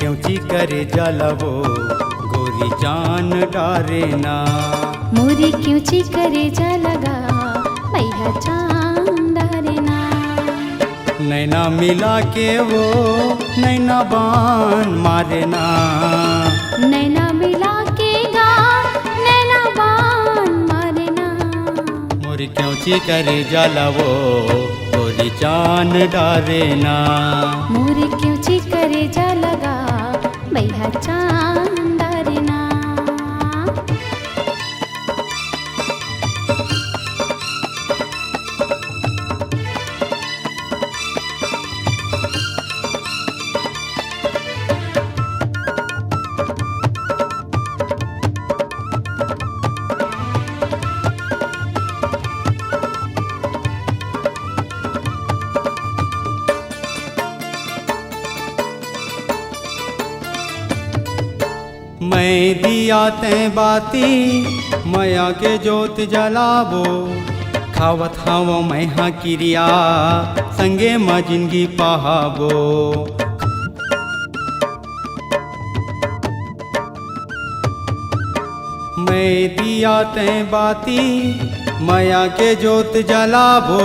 क्यों ची करे जलवो गोरी जान डारे ना। मोरी क्यों ची करे जलगा मैया चांद डारे ना। नैना मिला के वो नैना बान मारे ना। नैना मिला के गा नैना बान मारे ना। मोरी क्यों ची करे जलवो गोरी जान डारे ना। मोरी क्यों ची करे जलगा मैया चांद डारे ना। मैं दिया ते बाती मया के जोत जलाबो। खावत हव मैं हाँ क्रिया संगे माँ जिंदगी पहाबो। मैं दिया ते बाती मया के जोत जलाबो।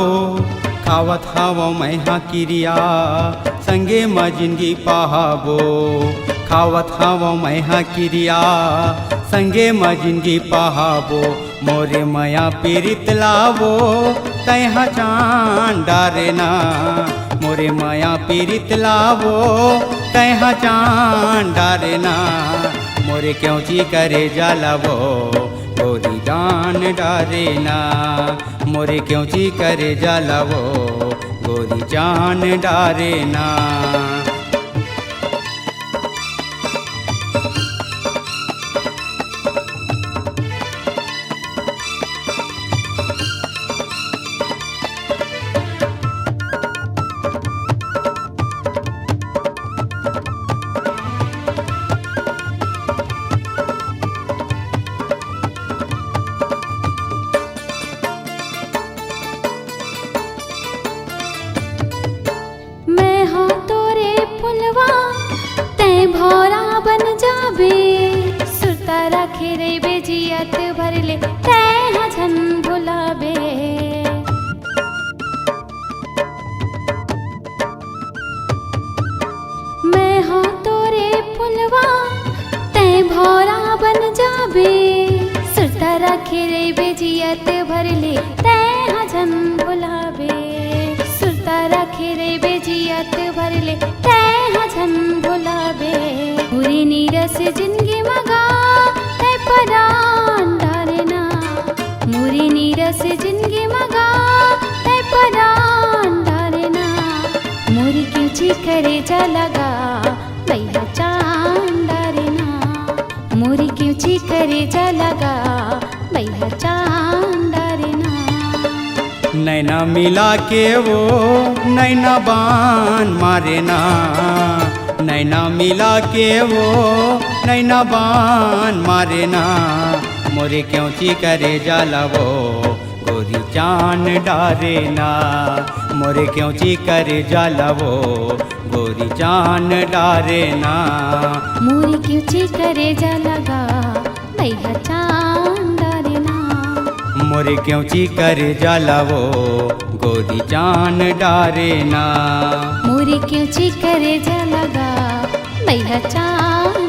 खावत हव मैं हाँ क्रिया संगे माँ जिंदगी पहाबो। खावत हव मैं हाँ क्रिया संगे माँ जिंदगी पहाबो। मोरे मया पीरित लावो तैहा चांद डारे ना। मोरे मया पीरित लावो तैहा चांद डारे ना। मोरे क्यों ची करे जलवो गोरी जान डारे ना। मोरे क्यों ची करे जलवो गोरी जान डारे ना। भौरा बन जाबे सुरता रखे रे बेजियत भर ले तैहा झन भुलाबे। मैं हाँ तोरे फुलवा तै भौरा बन जाबे सुरता रखे रे बेजियत भर ले तैहा झन भुलाबे। सुरता रखे रे बेजियत भर ले तैहा झन भुलाबे। पूरी नीरस जिंदगी मगा तै परान डारे ना। मूरी नीरस जिंदगी मगा तै परान डारे ना। मोरी क्यों ची करे जलगा मैया चांद डारे ना। मोरी क्यों ची करे जलगा मैया चांद डारे ना। नैना मिला के वो नैना बान मारे ना। नैना मिला के वो नैना बान मारे ना। मोरे क्यों ची करे जलवो गोरी जान डारे ना। मोरे क्यों ची करे जलवो गोरी जान डारे ना। मोरी क्यों ची करे जलगा मैया चांद डारे ना। मोरे क्यों ची करे जलवो गोरी जान डारे ना। मोरी क्यों ची करे जलगा मैया चांद